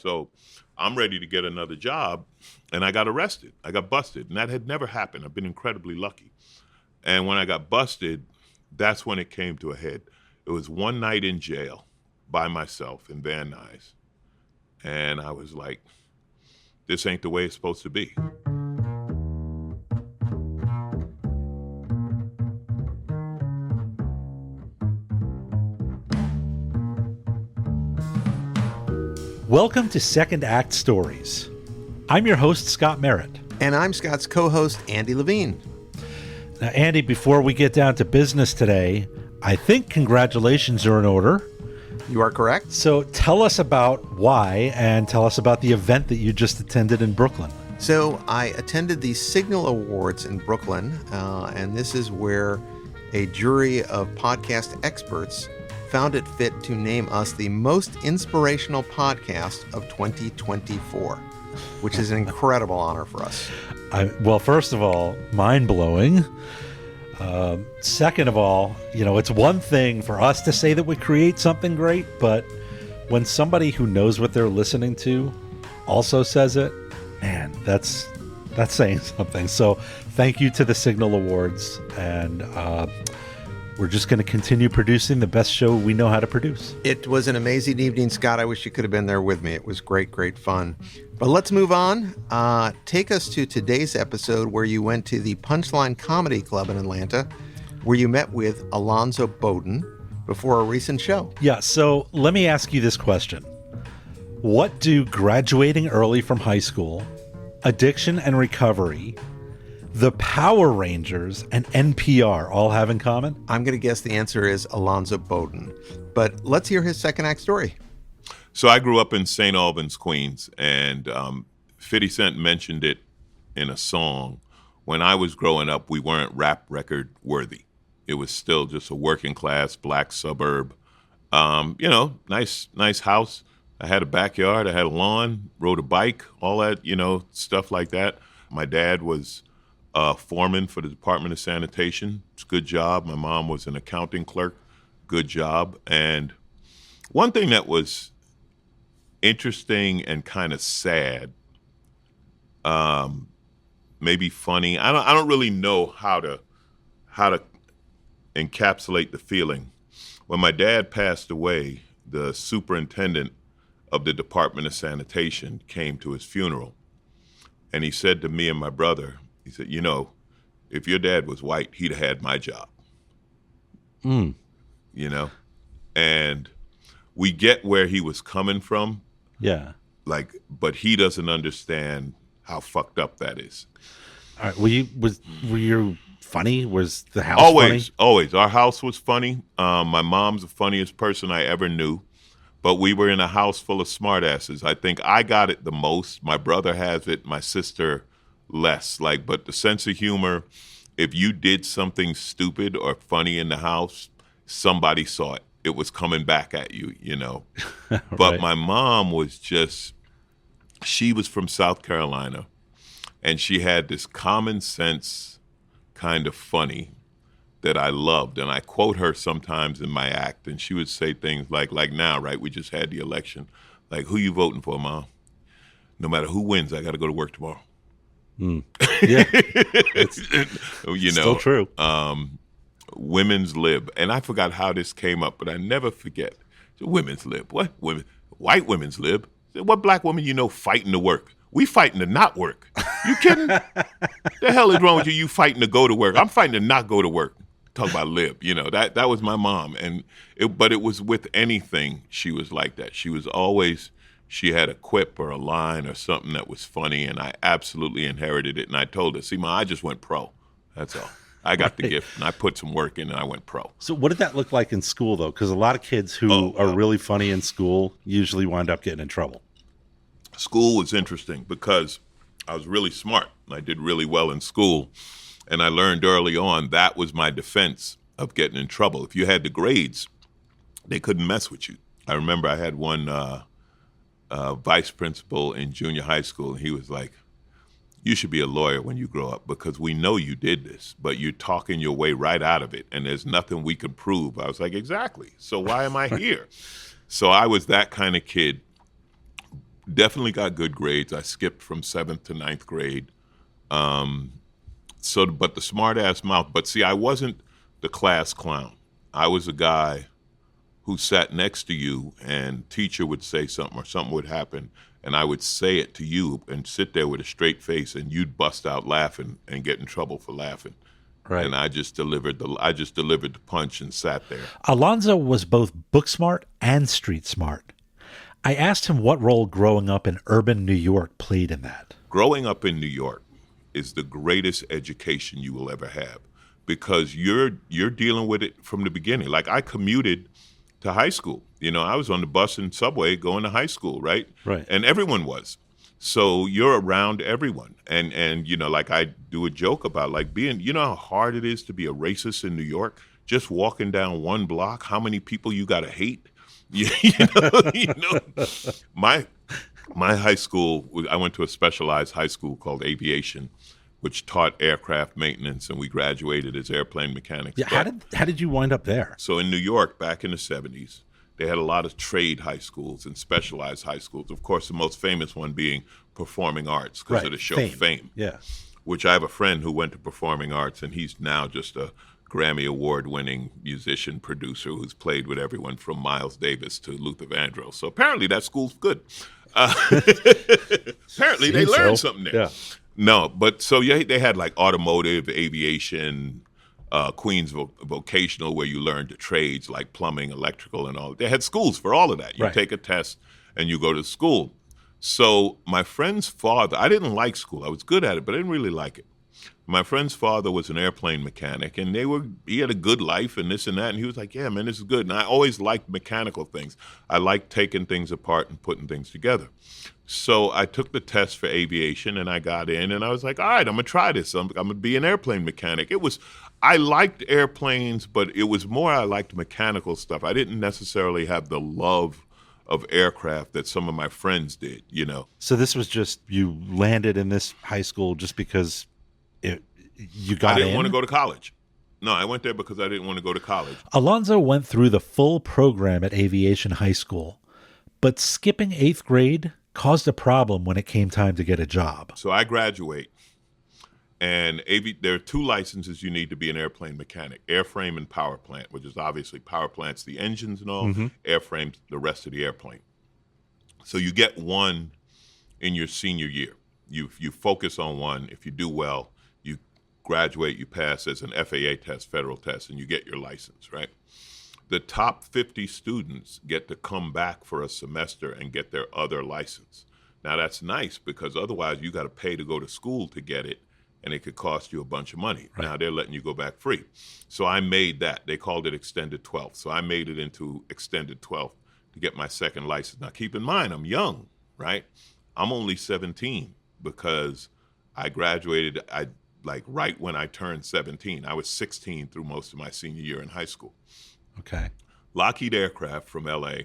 So I'm ready to get another job, and I got arrested. I got busted, and that had never happened. I've been incredibly lucky. And when I got busted, that's when it came to a head. It was one night in jail by myself in Van Nuys. And I was like, this ain't the way it's supposed to be. Welcome to Second Act Stories. I'm your host, Scott Merritt. And I'm Scott's co-host, Andy Levine. Now, Andy, before we get down to business today, I think congratulations are in order. You are correct. So tell us about why, and tell us about the event that you just attended in Brooklyn. So I attended the Signal Awards in Brooklyn, and this is where a jury of podcast experts found it fit to name us the most inspirational podcast of 2024, which is an incredible honor for us. Well, first of all, mind-blowing. Second of all, it's one thing for us to say that we create something great, but when somebody who knows what they're listening to also says it, man, that's saying something. So thank you to the Signal Awards, and we're just going to continue producing the best show we know how to produce. It was an amazing evening, Scott. I wish you could have been there with me. It was great, great fun. But let's move on. Take us to today's episode where you went to the Punchline Comedy Club in Atlanta, where you met with Alonzo Bodden before a recent show. Yeah, so let me ask you this question. What do graduating early from high school, addiction and recovery, the Power Rangers, and NPR all have in common? I'm going to guess the answer is Alonzo Bodden. But let's hear his second act story. So I grew up in St. Albans, Queens, and 50 Cent mentioned it in a song. When I was growing up, we weren't rap record worthy. It was still just a working class black suburb. Nice house. I had a backyard. I had a lawn, rode a bike, all that, stuff like that. My dad was foreman for the Department of Sanitation. It's a good job. My mom was an accounting clerk. Good job. And one thing that was interesting and kind of sad, maybe funny. I don't really know how to encapsulate the feeling. When my dad passed away, the superintendent of the Department of Sanitation came to his funeral, and he said to me and my brother, he said, if your dad was white, he'd have had my job. And we get where he was coming from. Yeah. But he doesn't understand how fucked up that is. All right. Were you funny? Was the house funny? Always. Our house was funny. My mom's the funniest person I ever knew. But we were in a house full of smartasses. I think I got it the most. My brother has it. My sister less. But the sense of humor, if you did something stupid or funny in the house, somebody saw it. It was coming back at you, But Right. My mom was she was from South Carolina, and she had this common sense kind of funny that I loved. And I quote her sometimes in my act, and she would say things like now, right? We just had the election. Like, who you voting for, Mom? No matter who wins, I got to go to work tomorrow. Yeah. It's still true. Women's lib. And I forgot how this came up, but I never forget. Women's lib. What? Women? White women's lib? What black woman fighting to work? We fighting to not work. You kidding? The hell is wrong with you? You fighting to go to work. I'm fighting to not go to work. Talk about lib. That was my mom. But it was with anything, she was like that. She had a quip or a line or something that was funny, and I absolutely inherited it. And I told her, see, Ma, I just went pro. That's all. I got the gift, and I put some work in, and I went pro. So what did that look like in school, though? Because a lot of kids who are really funny in school usually wind up getting in trouble. School was interesting because I was really smart. I did really well in school, and I learned early on that was my defense of getting in trouble. If you had the grades, they couldn't mess with you. I remember I had one vice principal in junior high school, and he was like, you should be a lawyer when you grow up because we know you did this, but you're talking your way right out of it, and there's nothing we can prove. I was like, exactly. So why am I here? So I was that kind of kid. Definitely got good grades. I skipped from 7th to ninth grade. But the smart ass mouth. But see, I wasn't the class clown. I was a guy who sat next to you, and teacher would say something or something would happen, and I would say it to you and sit there with a straight face, and you'd bust out laughing and get in trouble for laughing. Right. And I just delivered the punch and sat there. Alonzo was both book smart and street smart. I asked him what role growing up in urban New York played in that. Growing up in New York is the greatest education you will ever have, because you're dealing with it from the beginning. Like, I commuted to high school. I was on the bus and subway going to high school, right? Right. And everyone was. So you're around everyone. And like, I do a joke about, like, being, how hard it is to be a racist in New York? Just walking down one block, how many people you got to hate? My high school, I went to a specialized high school called Aviation, which taught aircraft maintenance, and we graduated as airplane mechanics. Yeah, how did you wind up there? So in New York, back in the 70s, they had a lot of trade high schools and specialized high schools. Of course, the most famous one being Performing Arts, because of the show Fame. Yeah. Which I have a friend who went to Performing Arts, and he's now just a Grammy Award-winning musician, producer who's played with everyone from Miles Davis to Luther Vandross. So apparently that school's good. Apparently they learned something there. Yeah. No, but so yeah, they had like automotive, aviation, Queens vocational, where you learned the trades like plumbing, electrical, and all. They had schools for all of that. You take a test and you go to school. So my friend's father, I didn't like school. I was good at it, but I didn't really like it. My friend's father was an airplane mechanic, and he had a good life and this and that. And he was like, yeah, man, this is good. And I always liked mechanical things. I liked taking things apart and putting things together. So I took the test for aviation, and I got in, and I was like, all right, I'm going to try this. I'm going to be an airplane mechanic. I liked airplanes, but it was more I liked mechanical stuff. I didn't necessarily have the love of aircraft that some of my friends did, So this was just, you landed in this high school just because you got in? I didn't want to go to college. No, I went there because I didn't want to go to college. Alonzo went through the full program at Aviation High School, but skipping 8th grade caused a problem when it came time to get a job. So I graduate, and there are 2 licenses you need to be an airplane mechanic: airframe and power plant, which is obviously power plant's the engines and all, airframe's the rest of the airplane. So you get one in your senior year. You focus on one. If you do well, you graduate, you pass as an FAA test, federal test, and you get your license, right? The top 50 students get to come back for a semester and get their other license. Now, that's nice, because otherwise you got to pay to go to school to get it, and it could cost you a bunch of money. Right. Now they're letting you go back free. So I made that. They called it extended 12th. So I made it into extended 12th to get my second license. Now, keep in mind, I'm young, right? I'm only 17 because I graduated right when I turned 17. I was 16 through most of my senior year in high school. Okay. Lockheed Aircraft from LA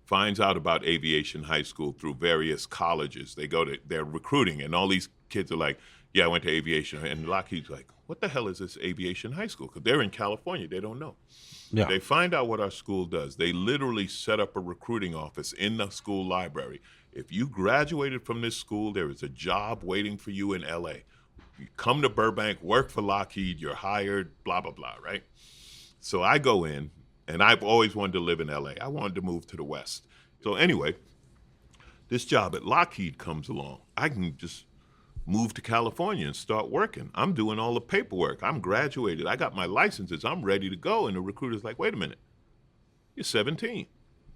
finds out about Aviation High School through various colleges. They're recruiting, and all these kids are like, yeah, I went to aviation. And Lockheed's like, what the hell is this Aviation High School? Because they're in California. They don't know. Yeah. They find out what our school does. They literally set up a recruiting office in the school library. If you graduated from this school, there is a job waiting for you in LA. You come to Burbank, work for Lockheed, you're hired, blah, blah, blah, right? So I go in, and I've always wanted to live in LA. I wanted to move to the West. So anyway, this job at Lockheed comes along. I can just move to California and start working. I'm doing all the paperwork. I'm graduated. I got my licenses. I'm ready to go. And the recruiter's like, wait a minute, you're 17.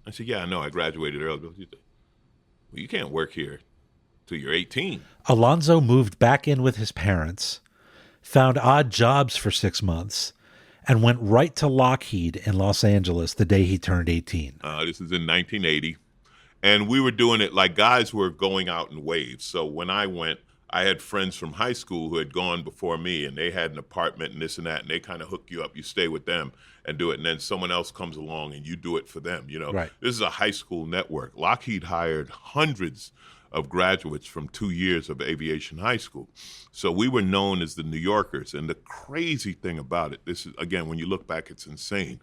I said, yeah, I know. I graduated early. Well, you can't work here till you're 18. Alonzo moved back in with his parents, found odd jobs for 6 months, and went right to Lockheed in Los Angeles the day he turned 18. This is in 1980. And we were doing it like guys were going out in waves. So when I went, I had friends from high school who had gone before me, and they had an apartment and this and that, and they kind of hook you up. You stay with them and do it, and then someone else comes along and you do it for them. Right. This is a high school network. Lockheed hired hundreds of graduates from 2 years of Aviation High School. So we were known as the New Yorkers. And the crazy thing about it, this is, again, when you look back, it's insane.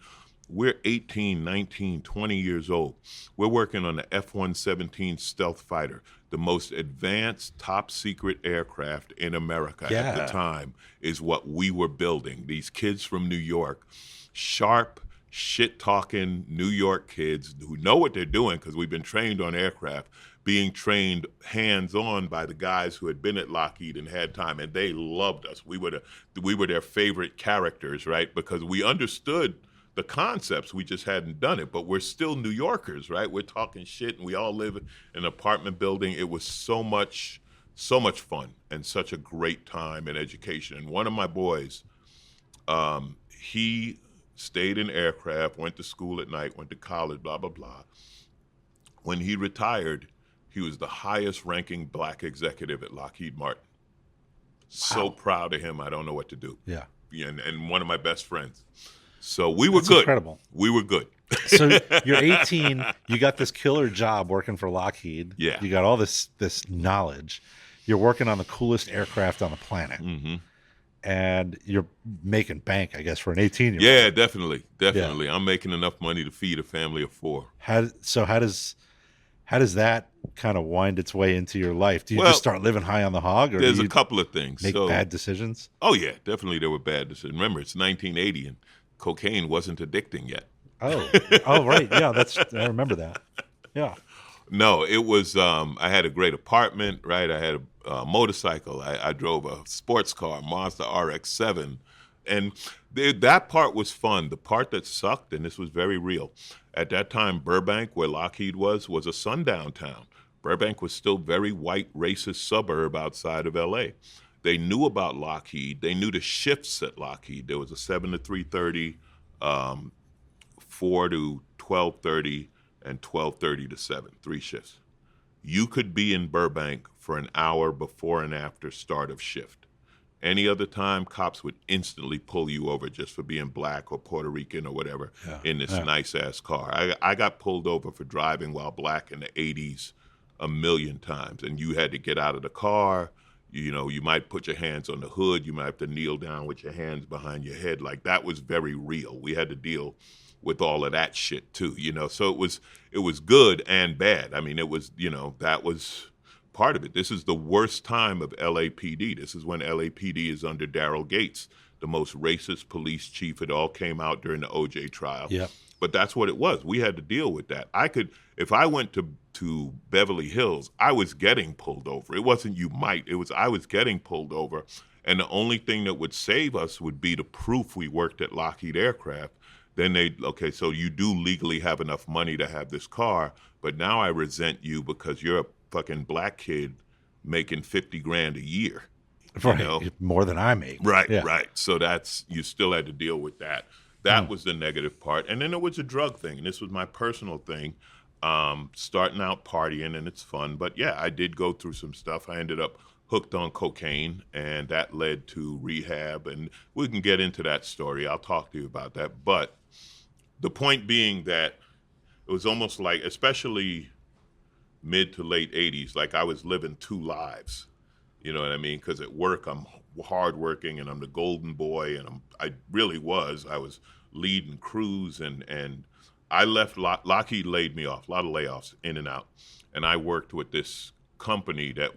we're 18, 19, 20 years old. We're working on the F-117 stealth fighter, the most advanced top secret aircraft in America at the time is what we were building. These kids from New York, sharp, shit-talking New York kids who know what they're doing because we've been trained on aircraft, being trained hands-on by the guys who had been at Lockheed and had time, and they loved us. We were their favorite characters, right? Because we understood the concepts, we just hadn't done it. But we're still New Yorkers, right? We're talking shit, and we all live in an apartment building. It was so much fun and such a great time in education. And one of my boys, he stayed in aircraft, went to school at night, went to college, blah, blah, blah. When he retired, he was the highest ranking black executive at Lockheed Martin. So proud of him, I don't know what to do. Yeah. And one of my best friends. So we were That's good. Incredible. We were good. So you're 18, you got this killer job working for Lockheed. Yeah. You got all this knowledge. You're working on the coolest aircraft on the planet. Mm-hmm. And you're making bank, I guess, for an 18-year-old. Yeah, definitely. Yeah. I'm making enough money to feed a family of 4. How does that kind of wind its way into your life? Do you Well, just start living high on the hog, or There's do a you couple of things. make bad decisions? Oh, yeah, definitely there were bad decisions. Remember, it's 1980 and cocaine wasn't addicting yet. Oh, right. Yeah, I remember that. Yeah. No, it was, I had a great apartment, right? I had a motorcycle. I drove a sports car, Mazda RX-7. And that part was fun. The part that sucked, and this was very real, at that time, Burbank, where Lockheed was a sundown town. Burbank was still very white, racist suburb outside of L.A. They knew about Lockheed. They knew the shifts at Lockheed. There was a 7 to 3:30, 4 to 12:30, and 12:30 to 7, 3 shifts. You could be in Burbank for an hour before and after start of shift. Any other time, cops would instantly pull you over just for being black or Puerto Rican or whatever in this nice-ass car. I got pulled over for driving while black in the 80s a million times, and you had to get out of the car. You know, you might put your hands on the hood. You might have to kneel down with your hands behind your head. Like, that was very real. We had to deal with all of that shit too, you know. So it was good and bad. I mean, it was, you know, that was part of it. This is the worst time of LAPD. This is when LAPD is under Daryl Gates, the most racist police chief. It all came out during the OJ trial. Yeah. But that's what it was. We had to deal with that. If I went to Beverly Hills, I was getting pulled over. It wasn't you might. It was I was getting pulled over. And the only thing that would save us would be the proof we worked at Lockheed Aircraft. Then okay, so you do legally have enough money to have this car, but now I resent you because you're a fucking black kid making $50,000 a year. Right. You know? More than I make. Right, Yeah. right. So you still had to deal with that. That was the negative part. And then there was a drug thing, and this was my personal thing, starting out partying, and it's fun. But yeah, I did go through some stuff. I ended up hooked on cocaine, and that led to rehab. And we can get into that story. I'll talk to you about that. But the point being that it was almost like, especially mid to late 80s, like I was living 2 lives. You know what I mean? Because at work, I'm hardworking, and I'm the golden boy, and I really was. I was leading crews, and I left. Lockheed laid me off, a lot of layoffs in and out. And I worked with this company that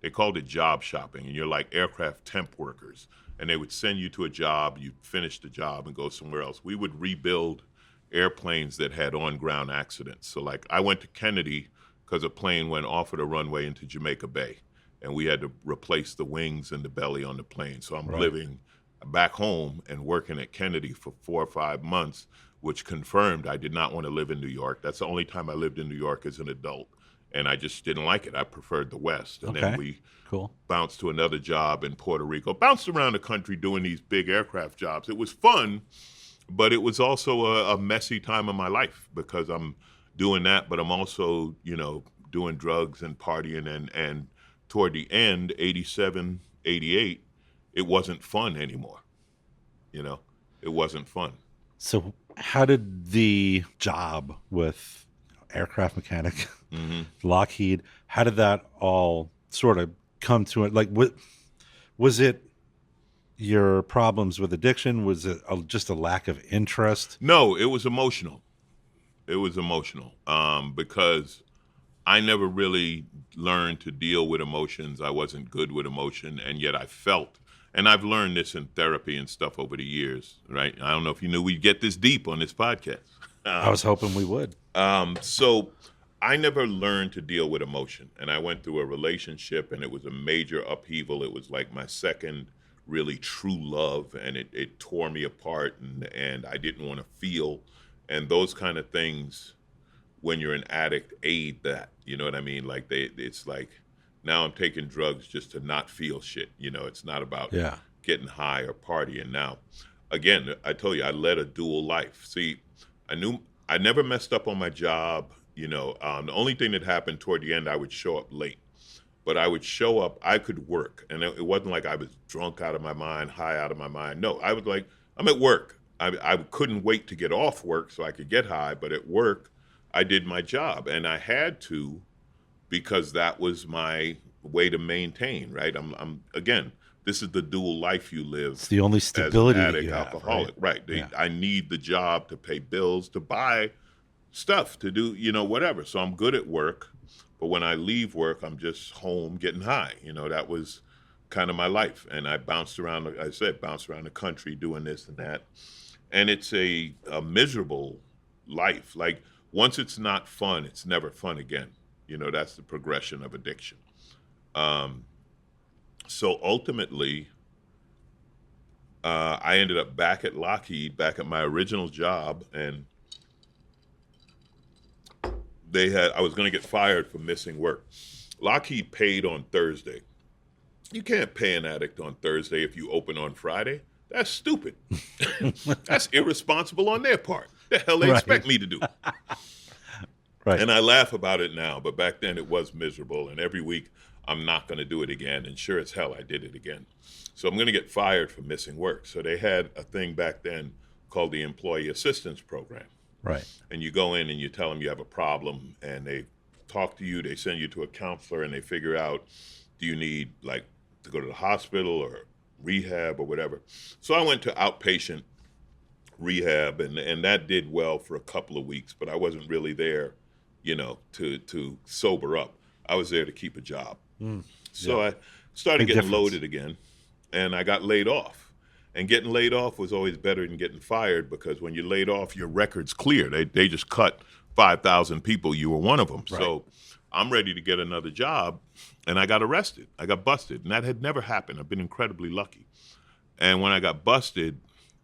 they called it job shopping, and you're like aircraft temp workers. And they would send you to a job, you'd finish the job and go somewhere else. We would rebuild airplanes that had on-ground accidents. So like I went to Kennedy because a plane went off of the runway into Jamaica Bay, and we had to replace the wings and the belly on the plane. So I'm living back home and working at Kennedy for 4 or 5 months, which confirmed I did not want to live in New York. That's the only time I lived in New York as an adult. And I just didn't like it. I preferred the West. And then we bounced to another job in Puerto Rico, bounced around the country doing these big aircraft jobs. It was fun, but it was also a messy time of my life because I'm doing that, but I'm also, you know, doing drugs and partying. And toward the end, 87, 88, it wasn't fun anymore. You know, it wasn't fun. So how did the job with aircraft mechanic, Lockheed, how did that all sort of come to it? Like, was it your problems with addiction? Was it just a lack of interest? No, it was emotional. It was emotional because I never really learned to deal with emotions. I wasn't good with emotion, and yet I felt. And I've learned this in therapy and stuff over the years, right? I don't know if you knew we'd get this deep on this podcast. I was hoping we would. So I never learned to deal with emotion. And I went through a relationship, and it was a major upheaval. It was like my second really true love, and it tore me apart, and I didn't want to feel. And those kind of things, when you're an addict, aid that. You know what I mean? Like it's like, now I'm taking drugs just to not feel shit. You know, it's not about getting high or partying. Now, again, I told you, I led a dual life. See, I never messed up on my job. You know, the only thing that happened toward the end, I would show up late. But I would show up, I could work. And it wasn't like I was drunk out of my mind, high out of my mind. No, I was like, I'm at work. I couldn't wait to get off work so I could get high. But at work, I did my job. And I had to, because that was my way to maintain, right? I'm again, this is the dual life you live. It's the only stability as an that addict, you have, alcoholic, right? Yeah. I need the job to pay bills, to buy stuff, to do, you know, whatever. So I'm good at work, but when I leave work, I'm just home getting high. You know, that was kind of my life, and I bounced around. I said, bounced around the country doing this and that, and it's a miserable life. Like once it's not fun, it's never fun again. You know, that's the progression of addiction. So ultimately, I ended up back at Lockheed, back at my original job, and I was going to get fired for missing work. Lockheed paid on Thursday. You can't pay an addict on Thursday if you open on Friday. That's stupid. That's irresponsible on their part. The hell they expect me to do? Right. And I laugh about it now, but back then it was miserable. And every week I'm not going to do it again. And sure as hell I did it again. So I'm going to get fired for missing work. So they had a thing back then called the Employee Assistance Program. Right. And you go in and you tell them you have a problem, and they talk to you, they send you to a counselor, and they figure out, do you need like to go to the hospital or rehab or whatever. So I went to outpatient rehab, and that did well for a couple of weeks, but I wasn't really there, you know, to sober up. I was there to keep a job. So I started getting loaded again, and I got laid off. And getting laid off was always better than getting fired, because when you're laid off, your record's clear. They just cut 5,000 people. You were one of them. Right. So I'm ready to get another job, and I got arrested. I got busted, and that had never happened. I've been incredibly lucky. And when I got busted,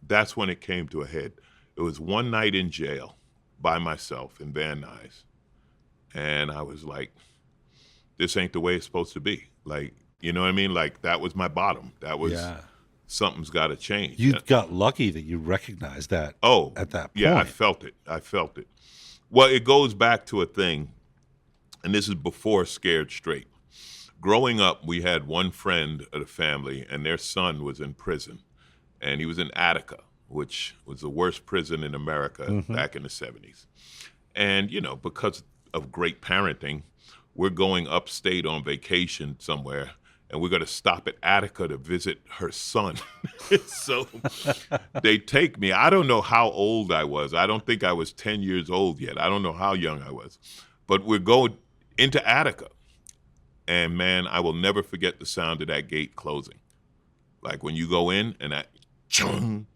that's when it came to a head. It was one night in jail by myself in Van Nuys, and I was like, this ain't the way it's supposed to be. Like, you know what I mean? Like, that was my bottom. That was... Something's got to change. You got lucky that you recognized that at that point. Yeah, I felt it. Well, it goes back to a thing, and this is before Scared Straight. Growing up, we had one friend of the family, and their son was in prison. And he was in Attica, which was the worst prison in America back in the 70s. And, you know, because of great parenting, we're going upstate on vacation somewhere, and we're going to stop at Attica to visit her son. So they take me. I don't know how old I was. I don't think I was 10 years old yet. I don't know how young I was. But we're going into Attica. And, man, I will never forget the sound of that gate closing. Like when you go in and that chung,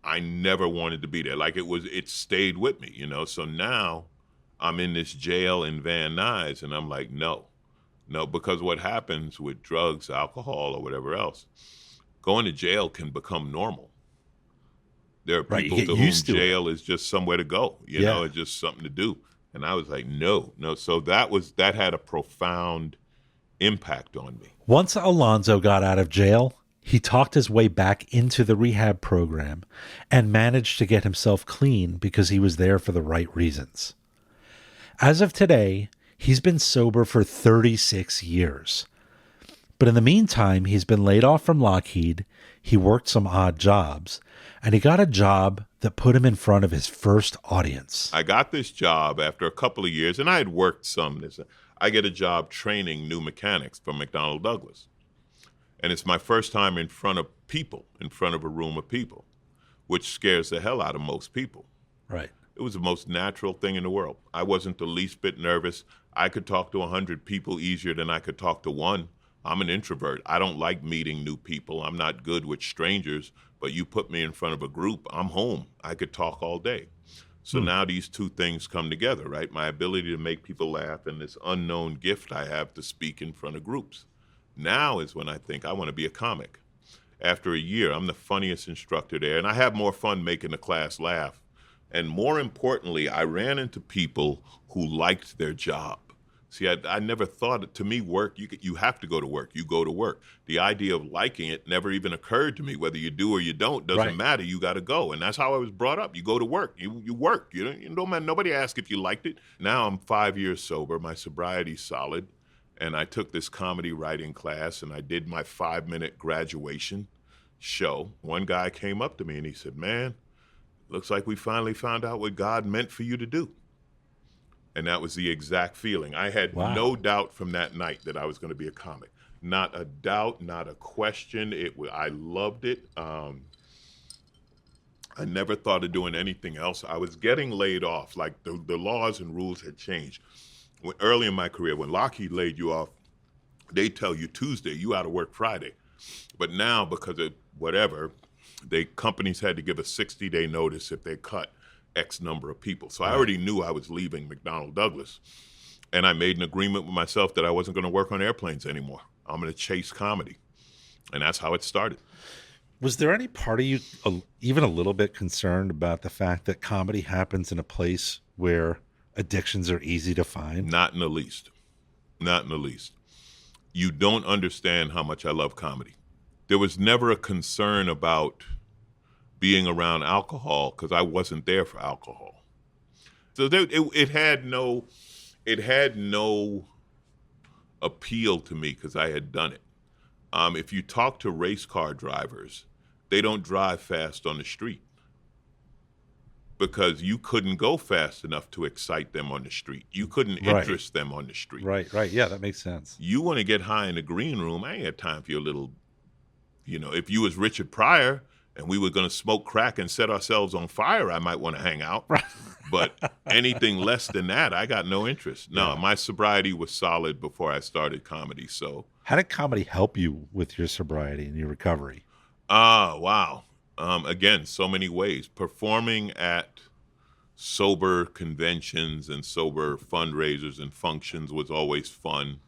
I never wanted to be there. Like it stayed with me, you know. So now I'm in this jail in Van Nuys, and I'm like, no, because what happens with drugs, alcohol, or whatever else, going to jail can become normal. There are people to whom jail is just somewhere to go, you know, it's just something to do. And I was like, no. So that had a profound impact on me. Once Alonzo got out of jail, he talked his way back into the rehab program and managed to get himself clean because he was there for the right reasons. As of today, he's been sober for 36 years. But in the meantime, he's been laid off from Lockheed, he worked some odd jobs, and he got a job that put him in front of his first audience. I got this job after a couple of years, and I had worked some. I get a job training new mechanics for McDonnell Douglas. And it's my first time in front of people, in front of a room of people, which scares the hell out of most people. Right. It was the most natural thing in the world. I wasn't the least bit nervous. I could talk to 100 people easier than I could talk to one. I'm an introvert. I don't like meeting new people. I'm not good with strangers, but you put me in front of a group, I'm home. I could talk all day. So now these two things come together, right? My ability to make people laugh and this unknown gift I have to speak in front of groups. Now is when I think I want to be a comic. After a year, I'm the funniest instructor there, and I have more fun making the class laugh. And more importantly, I ran into people who liked their job. See, I never thought, to me, work, you have to go to work. You go to work. The idea of liking it never even occurred to me. Whether you do or you don't, doesn't matter. You got to go. And that's how I was brought up. You go to work. You work. You don't matter. Nobody asked if you liked it. Now I'm 5 years sober. My sobriety's solid. And I took this comedy writing class, and I did my 5-minute graduation show. One guy came up to me, and he said, man, looks like we finally found out what God meant for you to do. And that was the exact feeling. I had no doubt from that night that I was going to be a comic. Not a doubt, not a question. I loved it. I never thought of doing anything else. I was getting laid off. Like the laws and rules had changed. Early in my career, when Lockheed laid you off, they tell you Tuesday, you out of work Friday. But now, because of whatever, companies had to give a 60-day notice if they cut X number of people. So I already knew I was leaving McDonnell Douglas. And I made an agreement with myself that I wasn't going to work on airplanes anymore. I'm going to chase comedy. And that's how it started. Was there any part of you even a little bit concerned about the fact that comedy happens in a place where addictions are easy to find? Not in the least. Not in the least. You don't understand how much I love comedy. There was never a concern about being around alcohol because I wasn't there for alcohol. So it had no appeal to me because I had done it. If you talk to race car drivers, they don't drive fast on the street because you couldn't go fast enough to excite them on the street. You couldn't interest them on the street. Right. Yeah, that makes sense. You want to get high in the green room, I ain't had time for your little, if you was Richard Pryor and we were going to smoke crack and set ourselves on fire, I might want to hang out. Right. But anything less than that, I got no interest. No, my sobriety was solid before I started comedy. So, how did comedy help you with your sobriety and your recovery? Wow. Again, so many ways. Performing at sober conventions and sober fundraisers and functions was always fun.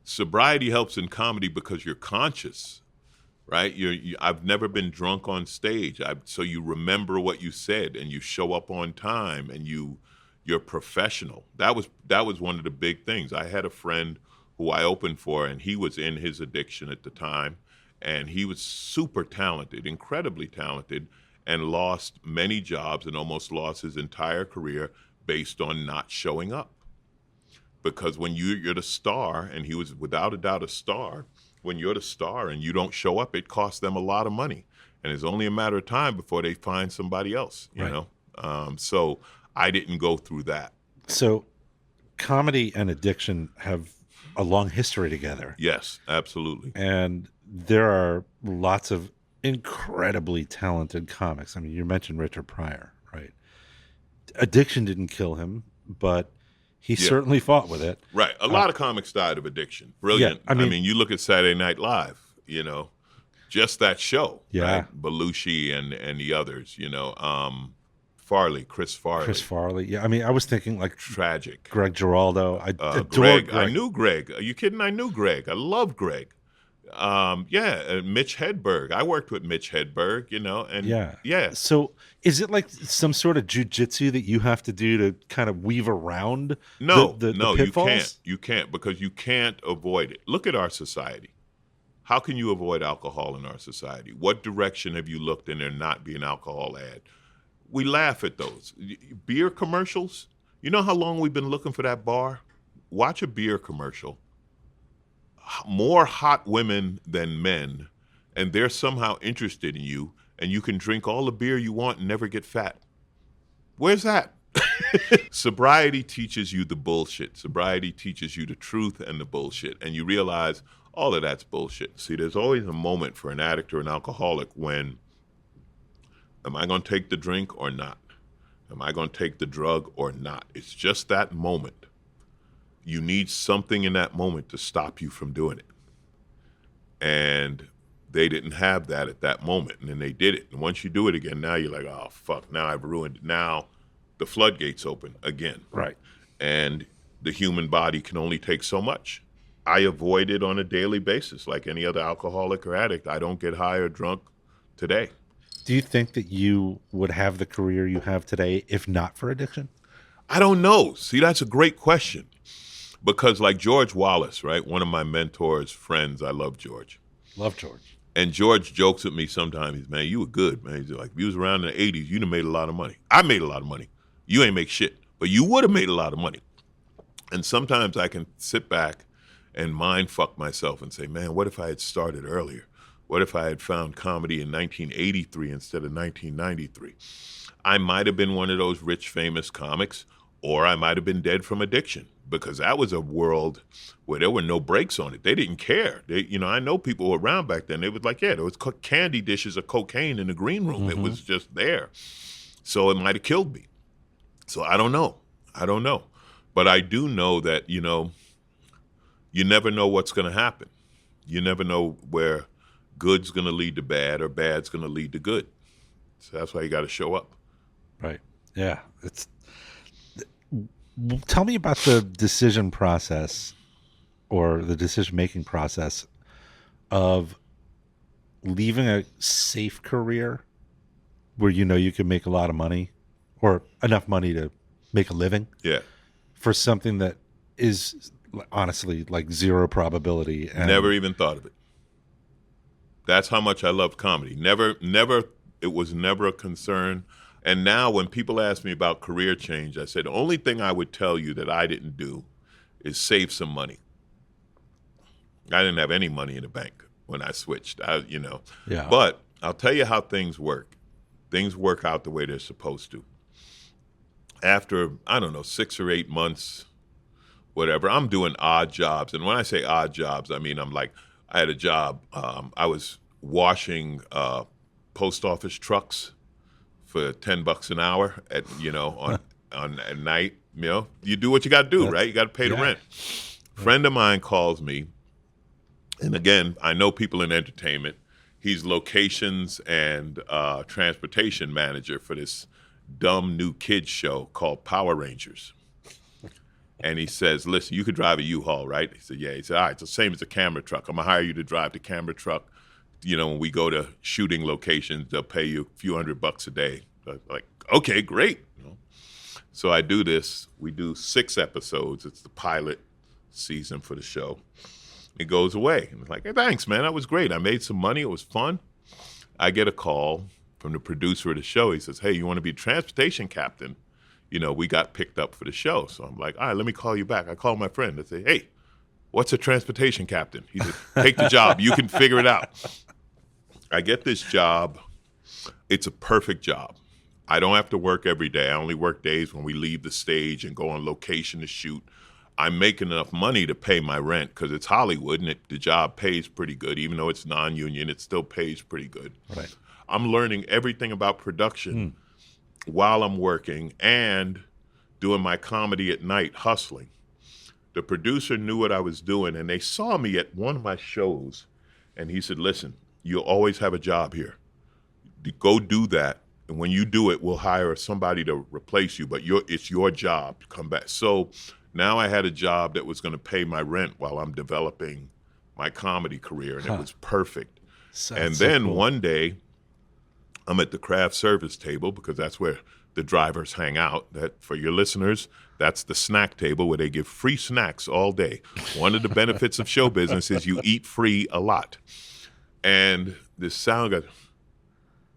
Sobriety helps in comedy because you're conscious. Right? I've never been drunk on stage. So you remember what you said and you show up on time and you're professional. That was one of the big things. I had a friend who I opened for, and he was in his addiction at the time, and he was super talented, incredibly talented, and lost many jobs and almost lost his entire career based on not showing up. Because when you're the star, and he was without a doubt a star, when you're the star and you don't show up, it costs them a lot of money. And it's only a matter of time before they find somebody else, you know? So I didn't go through that. So comedy and addiction have a long history together. Yes, absolutely. And there are lots of incredibly talented comics. I mean, you mentioned Richard Pryor, right? Addiction didn't kill him, but he certainly fought with it. Right. A lot of comics died of addiction. Brilliant. Yeah, I mean, you look at Saturday Night Live, just that show. Yeah. Right? Belushi and the others, Farley, Chris Farley. Chris Farley. Yeah. I mean, I was thinking like tragic. Greg Giraldo. I adored Greg. Greg. I knew Greg. Are you kidding? I knew Greg. I love Greg. Mitch Hedberg. I worked with Mitch Hedberg, and yeah. So is it like some sort of jujitsu that you have to do to kind of weave around the pitfalls? You can't because you can't avoid it. Look at our society. How can you avoid alcohol in our society? What direction have you looked in there not be an alcohol ad? We laugh at those. Beer commercials. You know how long we've been looking for that bar? Watch a beer commercial. More hot women than men, and they're somehow interested in you, and you can drink all the beer you want and never get fat. Where's that? Sobriety teaches you the bullshit. Sobriety teaches you the truth and the bullshit. And you realize all of that's bullshit. See, there's always a moment for an addict or an alcoholic when, am I going to take the drink or not? Am I going to take the drug or not? It's just that moment. You need something in that moment to stop you from doing it. And they didn't have that at that moment. And then they did it. And once you do it again, now you're like, oh, fuck, now I've ruined it. Now the floodgates open again. Right. And the human body can only take so much. I avoid it on a daily basis like any other alcoholic or addict. I don't get high or drunk today. Do you think that you would have the career you have today if not for addiction? I don't know. See, that's a great question. Because like George Wallace, right? One of my mentors, friends, I love George. Love George. And George jokes with me sometimes. He's, man, you were good, man. He's like, if you was around in the 80s, you'd have made a lot of money. I made a lot of money. You ain't make shit. But you would have made a lot of money. And sometimes I can sit back and mind fuck myself and say, man, what if I had started earlier? What if I had found comedy in 1983 instead of 1993? I might have been one of those rich, famous comics, or I might have been dead from addiction, because that was a world where there were no brakes on it. They didn't care. I know people who were around back then. They was like, yeah, there was candy dishes of cocaine in the green room. Mm-hmm. It was just there. So it might have killed me. So I don't know. But I do know that, you never know what's going to happen. You never know where good's going to lead to bad or bad's going to lead to good. So that's why you got to show up. Right. Yeah. Tell me about the decision process or the decision-making process of leaving a safe career where you can make a lot of money or enough money to make a living. Yeah. For something that is honestly like zero probability. And never even thought of it. That's how much I loved comedy. Never, it was never a concern. And now when people ask me about career change, I said, the only thing I would tell you that I didn't do is save some money. I didn't have any money in the bank when I switched, Yeah. But I'll tell you how things work. Things work out the way they're supposed to. After, 6 or 8 months, whatever, I'm doing odd jobs. And when I say odd jobs, I mean, I had a job. I was washing post office trucks for $10 an hour at night. You do what you got to do, right? You got to pay the rent. Friend of mine calls me, and again, I know people in entertainment. He's locations and transportation manager for this dumb new kids show called Power Rangers. And he says, listen, you could drive a U-Haul, right? He said, yeah. He said, all right, it's the same as a camera truck. I'm going to hire you to drive the camera truck. When we go to shooting locations, they'll pay you a few $100 a day. So I'm like, okay, great. So I do this. We do 6 episodes. It's the pilot season for the show. It goes away. And it's like, hey, thanks, man. That was great. I made some money. It was fun. I get a call from the producer of the show. He says, hey, you want to be transportation captain? We got picked up for the show. So I'm like, all right, let me call you back. I call my friend. I say, hey, what's a transportation captain? He said, take the job. You can figure it out. I get this job. It's a perfect job. I don't have to work every day. I only work days when we leave the stage and go on location to shoot. I'm making enough money to pay my rent because it's Hollywood and the job pays pretty good. Even though it's non-union, it still pays pretty good. Right. I'm learning everything about production while I'm working and doing my comedy at night, hustling. The producer knew what I was doing, and they saw me at one of my shows, and he said, listen, you'll always have a job here. Go do that, and when you do it, we'll hire somebody to replace you, but it's your job to come back. So now I had a job that was going to pay my rent while I'm developing my comedy career, and it was perfect. And then cool. One day, I'm at the craft service table because that's where the drivers hang out. That, for your listeners, that's the snack table where they give free snacks all day. One of the benefits of show business is you eat free a lot. And this sound goes,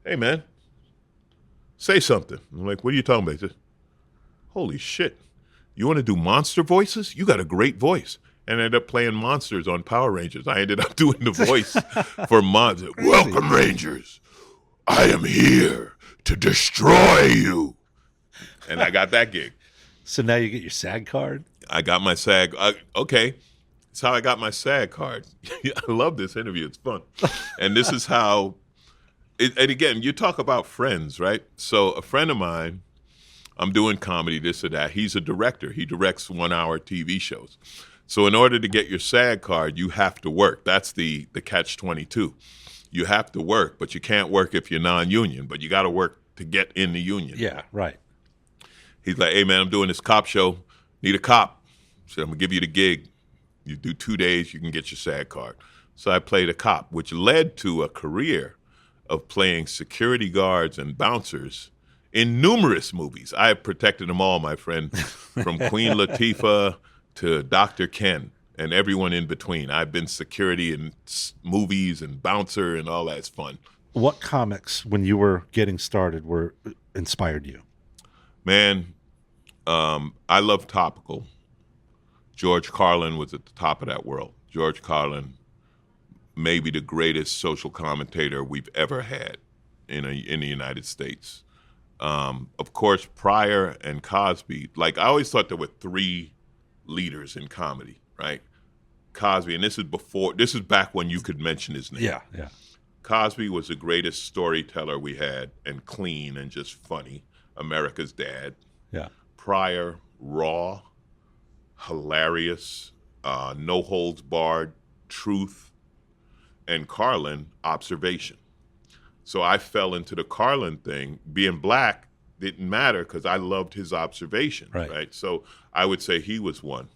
hey, man, say something. I'm like, what are you talking about? He says, holy shit, you want to do monster voices? You got a great voice. And I ended up playing monsters on Power Rangers. I ended up doing the voice for monsters. Welcome, Rangers. I am here to destroy you. And I got that gig. So now you get your SAG card? I got my SAG. Okay. That's how I got my SAG card. I love this interview. It's fun. And this is how, and again, you talk about friends, right? So a friend of mine, I'm doing comedy, this or that. He's a director. He directs 1-hour TV shows. So in order to get your SAG card, you have to work. That's the catch-22. You have to work, but you can't work if you're non-union, but you got to work to get in the union. Yeah, right. He's like, hey, man, I'm doing this cop show. Need a cop. So I'm going to give you the gig. You do 2 days, you can get your SAG card. So I played a cop, which led to a career of playing security guards and bouncers in numerous movies. I have protected them all, my friend, from Queen Latifah to Dr. Ken and everyone in between. I've been security in movies and bouncer and all that. It's fun. What comics, when you were getting started, inspired you? Man, I love topical. George Carlin was at the top of that world. George Carlin, maybe the greatest social commentator we've ever had in the United States. Of course, Pryor and Cosby. Like, I always thought there were 3 leaders in comedy, right? Cosby, and this is back when you could mention his name. Yeah. Cosby was the greatest storyteller we had, and clean and just funny. America's dad. Yeah. Pryor, raw, hilarious, no holds barred, truth, and Carlin, observation. So I fell into the Carlin thing. Being black didn't matter because I loved his observation, right? So I would say he was one.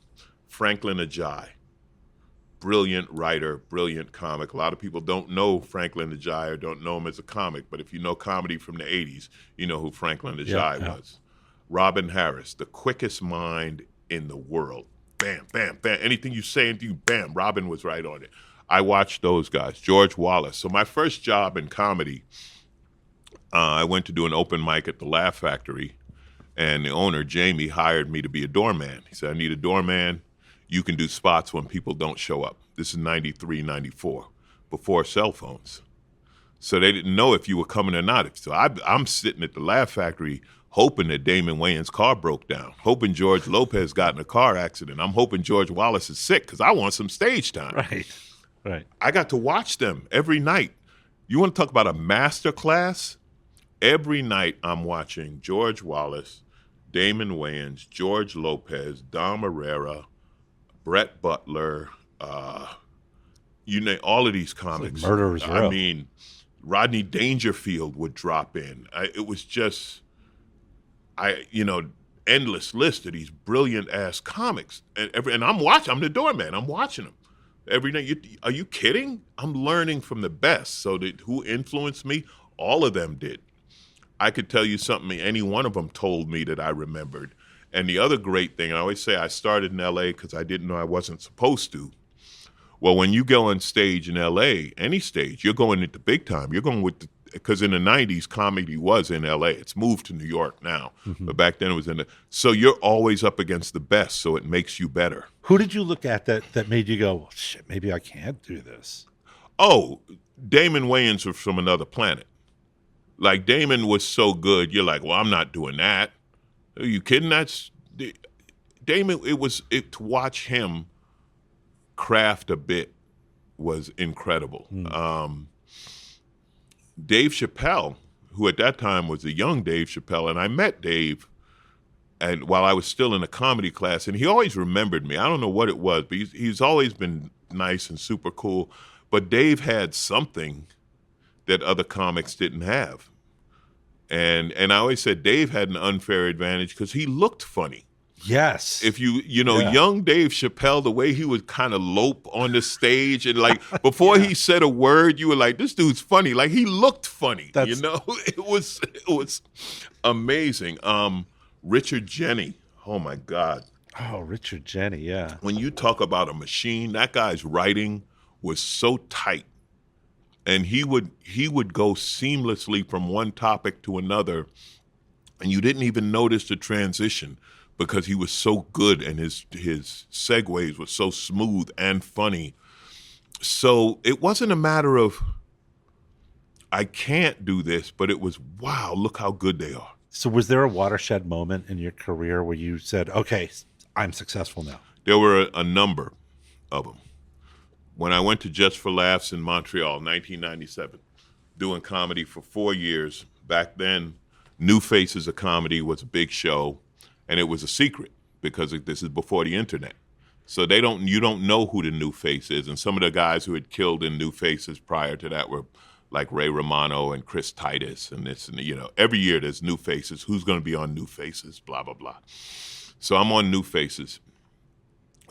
Franklin Ajayi, brilliant writer, brilliant comic. A lot of people don't know Franklin Ajayi or don't know him as a comic, but if you know comedy from the 80s, you know who Franklin Ajayi was. Robin Harris, the quickest mind in the world. Bam, bam, bam. Anything you say, bam, Robin was right on it. I watched those guys. George Wallace. So my first job in comedy, I went to do an open mic at the Laugh Factory, and the owner, Jamie, hired me to be a doorman. He said, I need a doorman. You can do spots when people don't show up. This is 93, 94, before cell phones. So they didn't know if you were coming or not. So I'm sitting at the Laugh Factory hoping that Damon Wayans' car broke down, hoping George Lopez got in a car accident. I'm hoping George Wallace is sick because I want some stage time. Right. I got to watch them every night. You want to talk about a master class? Every night I'm watching George Wallace, Damon Wayans, George Lopez, Dom Herrera, Brett Butler, you name all of these comics. Like Murderers Row. I mean, Rodney Dangerfield would drop in. It was just, endless list of these brilliant ass comics. And I'm watching. I'm the doorman. I'm watching them every night. Are you kidding? I'm learning from the best. So who influenced me? All of them did. I could tell you something any one of them told me that I remembered. And the other great thing, I always say I started in L.A. because I didn't know I wasn't supposed to. Well, when you go on stage in L.A., any stage, you're going at the big time. You're going with because in the 90s, comedy was in L.A. It's moved to New York now. Mm-hmm. But back then it was so you're always up against the best, so it makes you better. Who did you look at that made you go, well, shit, maybe I can't do this? Oh, Damon Wayans was from another planet. Like, Damon was so good, you're like, well, I'm not doing that. Are you kidding? Damon, to watch him craft a bit was incredible. Dave Chappelle, who at that time was a young Dave Chappelle, and I met Dave while I was still in a comedy class, and he always remembered me. I don't know what it was, but he's always been nice and super cool. But Dave had something that other comics didn't have. And I always said Dave had an unfair advantage because he looked funny. Yes. If young Dave Chappelle, the way he would kind of lope on the stage and like before he said a word, you were like, this dude's funny. Like he looked funny. It was amazing. Richard Jeni. Oh my God. Oh, Richard Jeni, yeah. When you talk about a machine, that guy's writing was so tight. And he would go seamlessly from one topic to another, and you didn't even notice the transition because he was so good and his segues were so smooth and funny. So it wasn't a matter of I can't do this, but it was, wow, look how good they are. So was there a watershed moment in your career where you said, okay, I'm successful now? There were a number of them. When I went to Just for Laughs in Montreal, 1997, doing comedy for 4 years, back then, New Faces of Comedy was a big show, and it was a secret because this is before the internet. So you don't know who the new face is. And some of the guys who had killed in New Faces prior to that were like Ray Romano and Chris Titus and this, and every year there's new faces. Who's going to be on New Faces? Blah, blah, blah. So I'm on New Faces.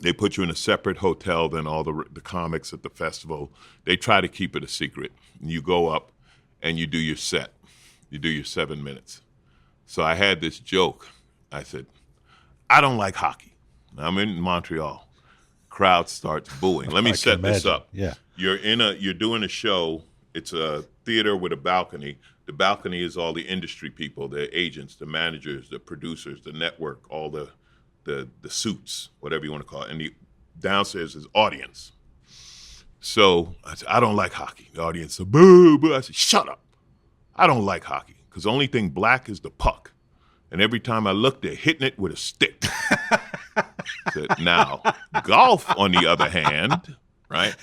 They put you in a separate hotel than all the comics at the festival. They try to keep it a secret. And you go up and you do your set. You do your 7 minutes. So I had this joke. I said, I don't like hockey. I'm in Montreal. Crowd starts booing. Let me set this up. Yeah. You're doing a show. It's a theater with a balcony. The balcony is all the industry people, the agents, the managers, the producers, the network, all the suits, whatever you want to call it. And the downstairs is audience. So I said, I don't like hockey. The audience said, boo, boo. I said, shut up. I don't like hockey because the only thing black is the puck. And every time I look, they're hitting it with a stick. Said, now, golf, on the other hand, right?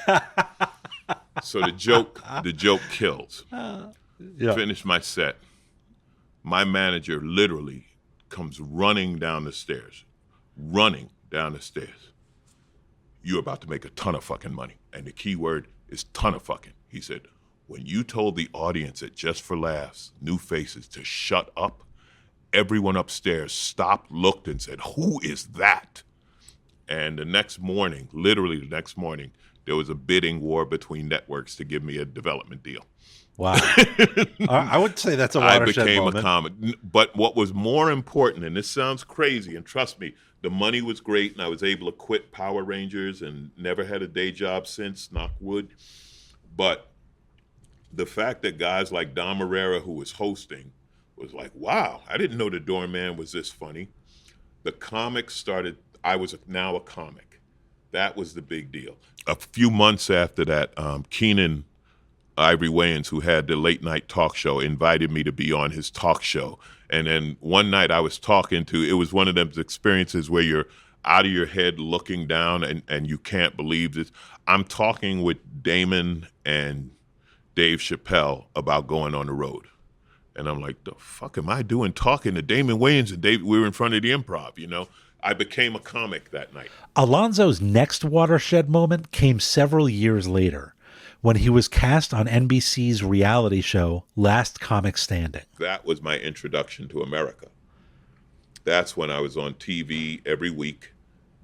So the joke kills. Yeah. Finish my set. My manager literally comes running down the stairs. You're about to make a ton of fucking money. And the key word is ton of fucking. He said, when you told the audience at Just for Laughs, New Faces, to shut up, everyone upstairs stopped, looked, and said, who is that? And literally the next morning, there was a bidding war between networks to give me a development deal. Wow. I would say that's a watershed moment. A comic. But what was more important, and this sounds crazy, and trust me, the money was great, and I was able to quit Power Rangers and never had a day job since, knock wood. But the fact that guys like Don Herrera, who was hosting, was like, wow, I didn't know the doorman was this funny. The comics started, I was now a comic. That was the big deal. A few months after that, Keenan Ivory Wayans, who had the late night talk show, invited me to be on his talk show. And then one night I was it was one of those experiences where you're out of your head looking down and you can't believe this. I'm talking with Damon and Dave Chappelle about going on the road. And I'm like, the fuck am I doing talking to Damon Wayans and Dave? We were in front of the Improv, I became a comic that night. Alonzo's next watershed moment came several years later when he was cast on NBC's reality show Last Comic Standing. That was my introduction to America. That's when I was on TV every week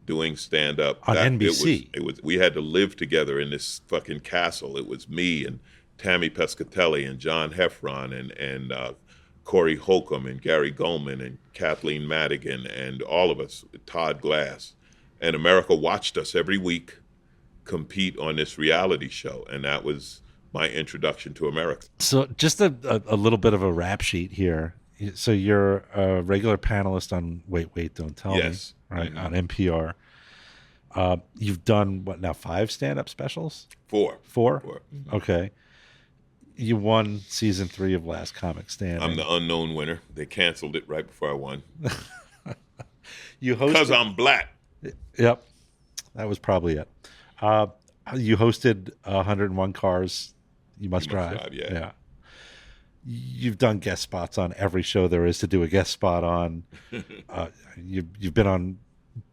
doing stand-up. On NBC? We had to live together in this fucking castle. It was me and Tammy Pescatelli and John Heffron and Corey Holcomb and Gary Goldman and Kathleen Madigan and all of us, Todd Glass. And America watched us every week compete on this reality show. And that was my introduction to America. So just a little bit of a rap sheet here. So you're a regular panelist on Wait, Don't Tell Me, right? Mm-hmm. On NPR. You've done, 5 stand-up specials? 4. 4? 4. Okay. You won season 3 of Last Comic Standing. I'm the unknown winner. They canceled it right before I won. Because I'm black. Yep. That was probably it. You hosted 101 Cars You Must Drive. Yeah. You've done guest spots on every show there is to do a guest spot on. You've been on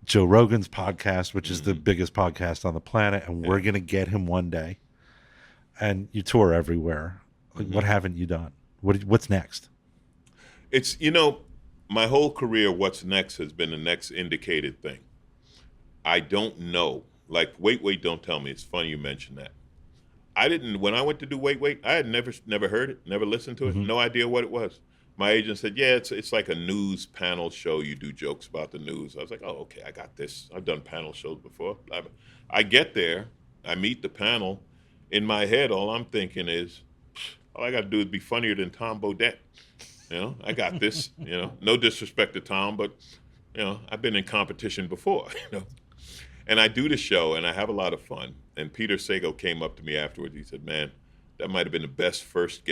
Joe Rogan's podcast, which is the biggest podcast on the planet, and we're going to get him one day. And you tour everywhere. What haven't you done? What's next? It's, my whole career, what's next has been the next indicated thing. I don't know. Like, Wait, Don't Tell Me. It's funny you mentioned that. When I went to do Wait, I had never heard it, never listened to it, no idea what it was. My agent said, yeah, it's like a news panel show. You do jokes about the news. I was like, oh, okay, I got this. I've done panel shows before. I get there. I meet the panel. In my head, all I'm thinking is, all I got to do is be funnier than Tom Bodden. I got this. No disrespect to Tom, but I've been in competition before. And I do the show, and I have a lot of fun. And Peter Sagal came up to me afterwards. He said, "Man, that might have been the best first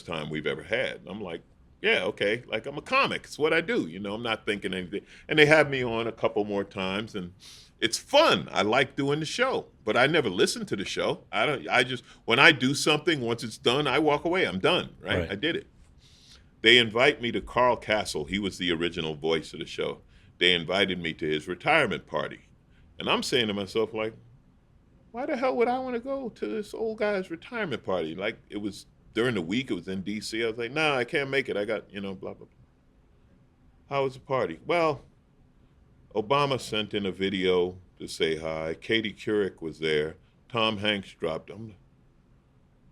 time we've ever had." And I'm like, Yeah, okay. Like I'm a comic. It's what I do. I'm not thinking anything. And they have me on a couple more times, and it's fun. I like doing the show, but I never listen to the show. I just, when I do something, once it's done, I walk away. I'm done, right? I did it. They invite me to Carl Castle. He was the original voice of the show. They invited me to his retirement party. And I'm saying to myself, like, why the hell would I want to go to this old guy's retirement party? Like, it was during the week, it was in D.C. I was like, nah, I can't make it. I got, blah, blah, blah. How was the party? Well, Obama sent in a video to say hi. Katie Couric was there. Tom Hanks dropped. I'm like,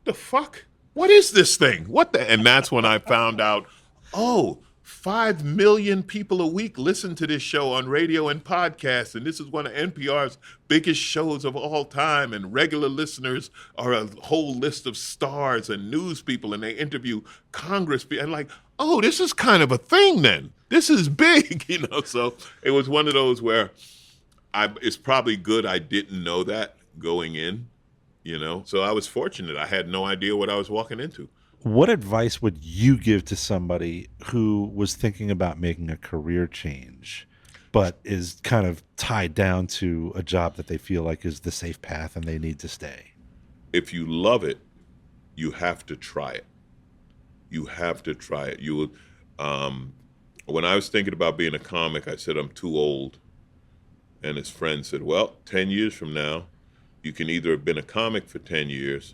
the fuck? What is this thing? And that's when I found out, 5 million people a week listen to this show on radio and podcasts, and this is one of NPR's biggest shows of all time, and regular listeners are a whole list of stars and news people, and they interview Congress people. And like, this is kind of a thing then. This is big, So it was one of those where it's probably good I didn't know that going in, So I was fortunate. I had no idea what I was walking into. What advice would you give to somebody who was thinking about making a career change, but is kind of tied down to a job that they feel like is the safe path and they need to stay? If you love it, you have to try it. You have to try it. When I was thinking about being a comic, I said, I'm too old. And his friend said, well, 10 years from now, you can either have been a comic for 10 years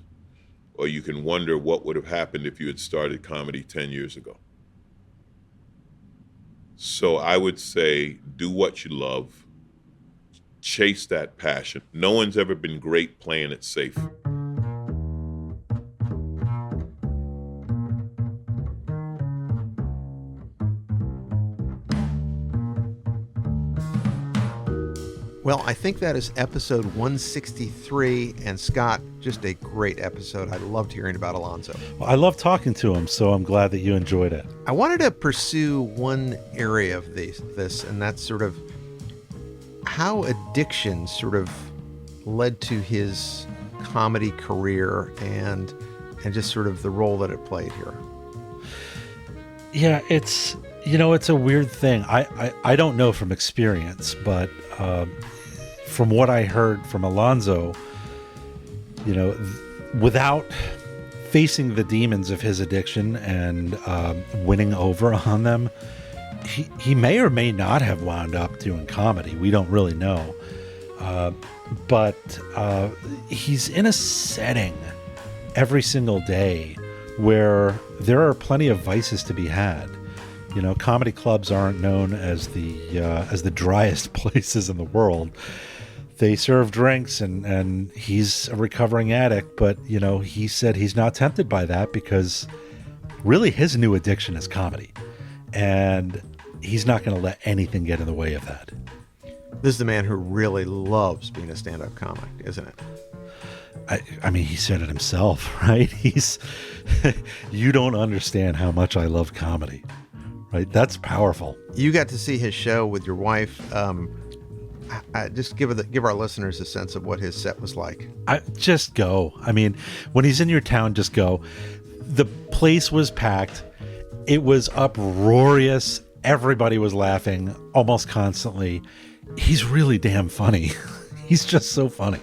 or you can wonder what would have happened if you had started comedy 10 years ago. So I would say, do what you love, chase that passion. No one's ever been great playing it safe. Well, I think that is episode 163. And Scott, just a great episode. I loved hearing about Alonzo. Well, I love talking to him, so I'm glad that you enjoyed it. I wanted to pursue one area of this, and that's sort of how addiction sort of led to his comedy career and just sort of the role that it played here. Yeah, it's a weird thing. I don't know from experience, but from what I heard from Alonzo, without facing the demons of his addiction and winning over on them, he may or may not have wound up doing comedy. We don't really know. But he's in a setting every single day where there are plenty of vices to be had. Comedy clubs aren't known as the driest places in the world. They serve drinks, and he's a recovering addict, but he said he's not tempted by that because really his new addiction is comedy, and he's not going to let anything get in the way of that. This is the man who really loves being a stand-up comic, isn't it? I mean, he said it himself, right? You don't understand how much I love comedy. Right, that's powerful. You got to see his show with your wife. Just give our listeners a sense of what his set was like. Just go. I mean, when he's in your town, just go. The place was packed. It was uproarious. Everybody was laughing almost constantly. He's really damn funny. He's just so funny.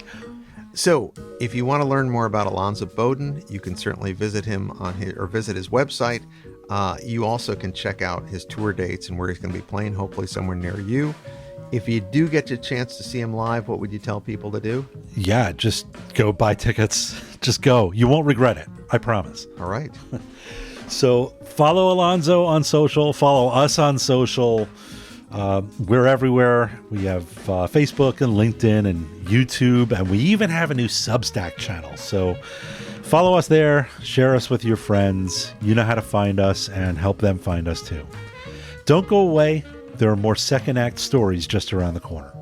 So, if you want to learn more about Alonzo Bodden, you can certainly visit him visit his website. You also can check out his tour dates and where he's going to be playing, hopefully somewhere near you. If you do get a chance to see him live, what would you tell people to do? Yeah, just go buy tickets. Just go. You won't regret it. I promise. All right. So follow Alonzo on social. Follow us on social. We're everywhere. We have Facebook and LinkedIn and YouTube, and we even have a new Substack channel. So follow us there. Share us with your friends. You know how to find us and help them find us too. Don't go away. There are more second act stories just around the corner.